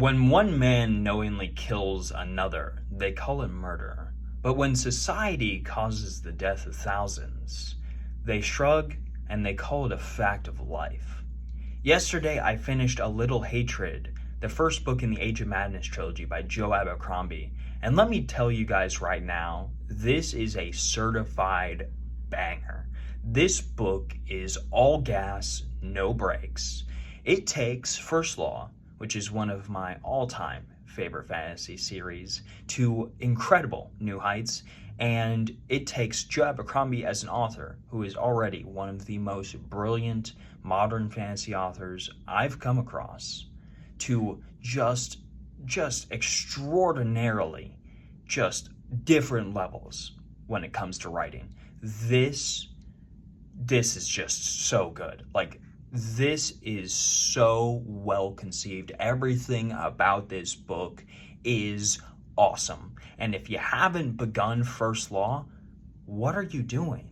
When one man knowingly kills another, they call it murder. But when society causes the death of thousands, they shrug and they call it a fact of life. Yesterday, I finished A Little Hatred, the first book in the Age of Madness trilogy by Joe Abercrombie. And let me tell you guys right now, this is a certified banger. This book is all gas, no brakes. It takes First Law, which is one of my all-time favorite fantasy series, to incredible new heights, and it takes Joe Abercrombie as an author, who is already one of the most brilliant modern fantasy authors I've come across, to just extraordinarily just different levels when it comes to writing. This is just so good. Like, this is so well conceived. Everything about this book is awesome. And if you haven't begun First Law, what are you doing?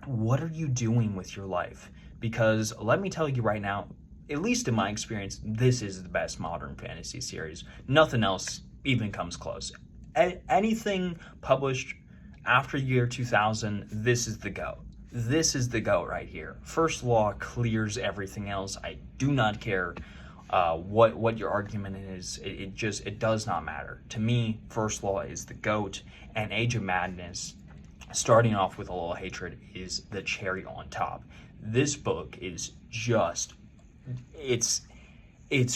What are you doing with your life? Because let me tell you right now, at least in my experience, this is the best modern fantasy series. Nothing else even comes close. Anything published after year 2000, this is the go. This is the go right here. First Law clears everything else. I do not care what your argument is. It does not matter. To me, First Law is the GOAT, and Age of Madness, starting off with A Little Hatred, is the cherry on top. This book is just, it's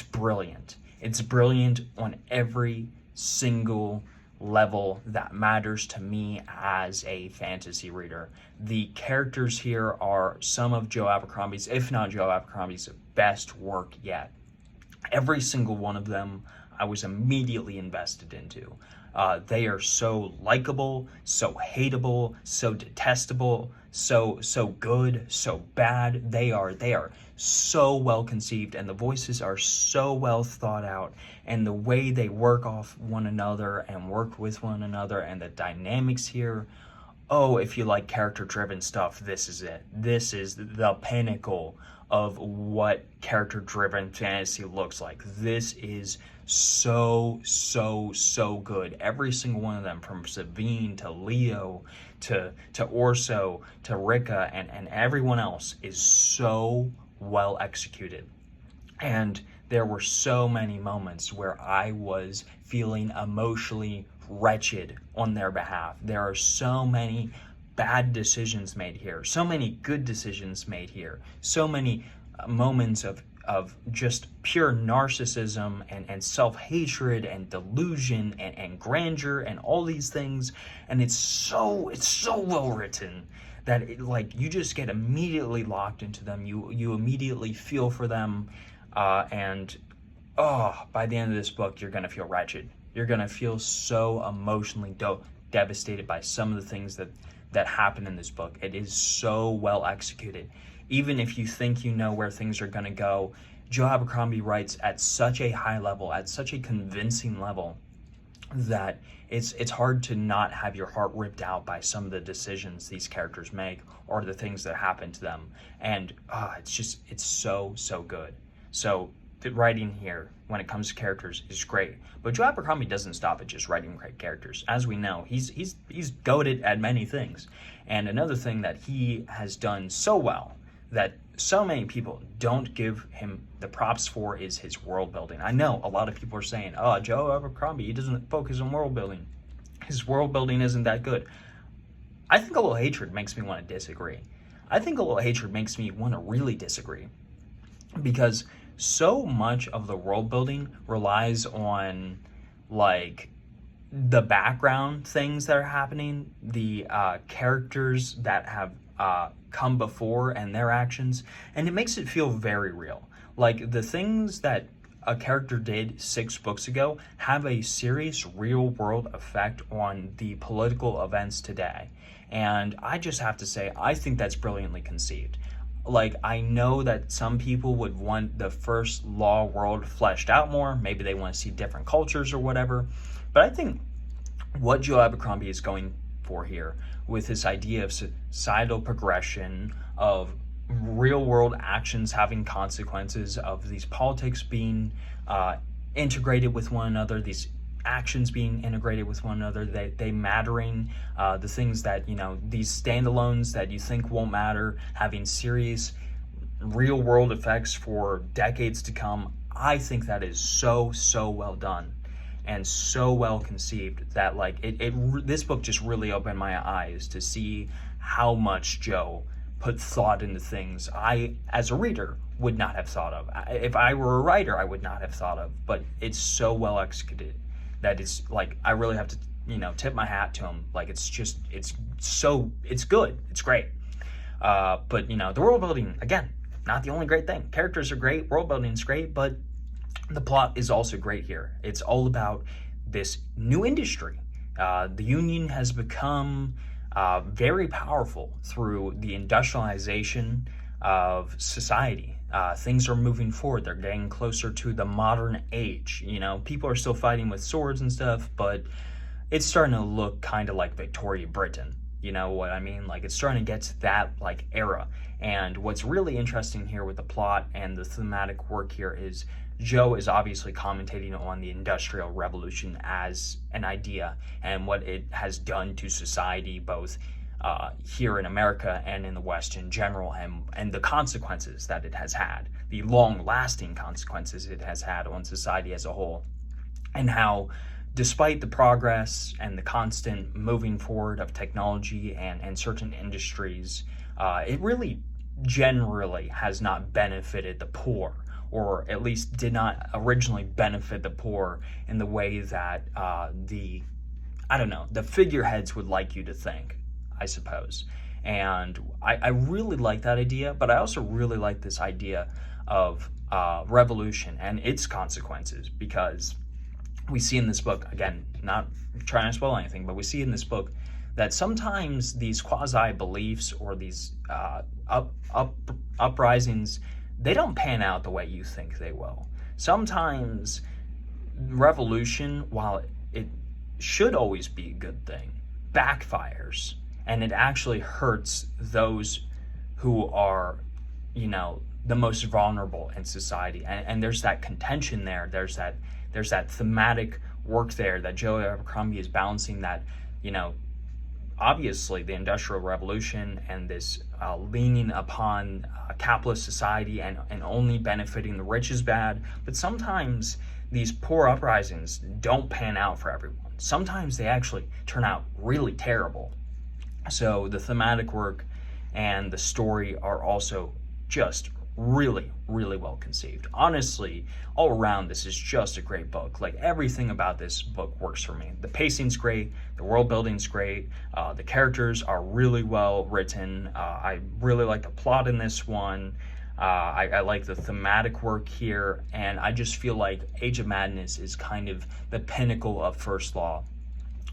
brilliant. It's brilliant on every single level that matters to me as a fantasy reader. The characters here are some of Joe Abercrombie's, if not Joe Abercrombie's, best work yet. Every single one of them I was immediately invested into. They are so likable, so hateable, so detestable, so good, so bad. They are so well conceived, and the voices are so well thought out, and the way they work off one another and work with one another, and the dynamics here. Oh, if you like character-driven stuff, this is it. This is the pinnacle of what character-driven fantasy looks like. This is so good. Every single one of them, from Sabine to Leo to Orso to Rika and everyone else, is so well executed. And there were so many moments where I was feeling emotionally wretched on their behalf. There are so many bad decisions made here, so many good decisions made here, so many moments of just pure narcissism and self-hatred and delusion and grandeur and all these things. And it's so well written that you just get immediately locked into them. You immediately feel for them, and by the end of this book, you're gonna feel wretched. You're gonna feel so emotionally devastated by some of the things that happen in this book. It is so well executed. Even if you think you know where things are gonna go, Joe Abercrombie writes at such a high level, at such a convincing level, that it's hard to not have your heart ripped out by some of the decisions these characters make or the things that happen to them. And it's so good. So the writing here, when it comes to characters, is great. But Joe Abercrombie doesn't stop at just writing great characters. As we know, he's goated at many things. And another thing that he has done so well that so many people don't give him the props for is his world building. I know a lot of people are saying, Joe Abercrombie, he doesn't focus on world building. His world building isn't that good. I think A Little Hatred makes me want to disagree. I think A Little Hatred makes me want to really disagree, because so much of the world building relies on the background things that are happening, the characters that have come before and their actions, and it makes it feel very real. Like, the things that a character did 6 books ago have a serious real world effect on the political events today. And I just have to say, I think that's brilliantly conceived. I know that some people would want the First Law world fleshed out more. Maybe they want to see different cultures or whatever. But I think what Joe Abercrombie is going for here, with this idea of societal progression, of real world actions having consequences, of these politics being integrated with one another, these actions being integrated with one another, they mattering, the things that, these standalones that you think won't matter, having serious real world effects for decades to come. I think that is so well done and so well conceived that like this book just really opened my eyes to see how much Joe put thought into things I, as a reader, would not have thought of. If I were a writer, I would not have thought of. But it's so well executed that it's like I really have to, tip my hat to him. Like it's good, it's great. But the world building, again, not the only great thing. Characters are great, world building is great, but the plot is also great here. It's all about this new industry. The Union has become very powerful through the industrialization of society. Things are moving forward. They're getting closer to the modern age. People are still fighting with swords and stuff, but it's starting to look kind of like Victorian Britain. You know what I mean? Like it's starting to get to that like era. And what's really interesting here with the plot and the thematic work here is Joe is obviously commentating on the Industrial Revolution as an idea and what it has done to society, both here in America and in the West in general, and the consequences that it has had, the long-lasting consequences it has had on society as a whole, and how despite the progress and the constant moving forward of technology and certain industries, it really generally has not benefited the poor, or at least did not originally benefit the poor in the way that the figureheads would like you to think, I suppose. And I really like that idea, but I also really like this idea of revolution and its consequences, because we see in this book, again, not trying to spoil anything, but we see in this book that sometimes these quasi-beliefs or these uprisings, they don't pan out the way you think they will. Sometimes revolution, while it should always be a good thing, backfires, and it actually hurts those who are, the most vulnerable in society. And there's that contention there. There's that thematic work there that Joe Abercrombie is balancing, that, obviously the Industrial Revolution and this leaning upon capitalist society and only benefiting the rich is bad, but sometimes these poor uprisings don't pan out for everyone. Sometimes they actually turn out really terrible. So the thematic work and the story are also just really well conceived. Honestly, all around, this is just a great book. Like everything about this book works for me. The pacing's great, the world building's great, the characters are really well written. I really like the plot in this one. I like the thematic work here, and I just feel like Age of Madness is kind of the pinnacle of First Law.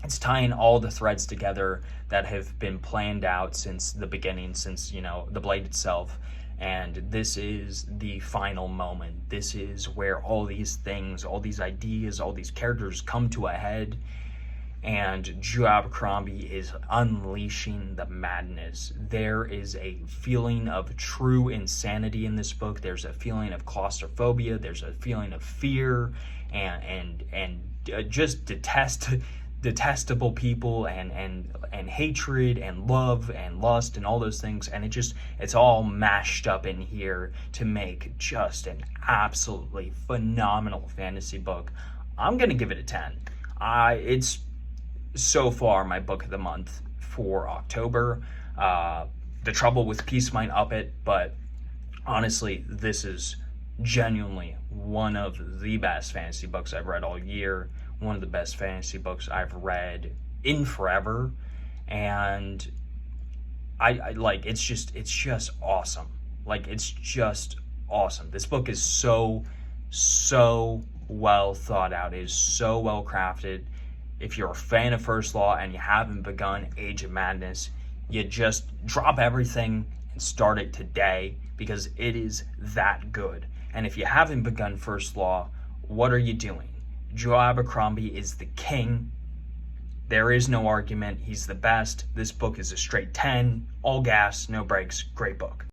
It's tying all the threads together that have been planned out since the beginning, since, the Blade itself. And this is the final moment. This is where all these things, all these ideas, all these characters come to a head. And Joe Abercrombie is unleashing the madness. There is a feeling of true insanity in this book. There's a feeling of claustrophobia. There's a feeling of fear and just detestable people and hatred and love and lust and all those things, and it's all mashed up in here to make just an absolutely phenomenal fantasy book. I'm gonna give it a 10. It's so far my book of the month for October. The Trouble with Peace might up it, but honestly, this is genuinely one of the best fantasy books I've read all year, one of the best fantasy books I've read in forever, and I like, it's just awesome. Like, it's just awesome. This book is so well thought out. It is so well crafted. If you're a fan of First Law and you haven't begun Age of Madness, you just drop everything and start it today, because it is that good. And if you haven't begun First Law, what are you doing? Joe Abercrombie is the king. There is no argument. He's the best. This book is a straight 10. All gas, no brakes. Great book.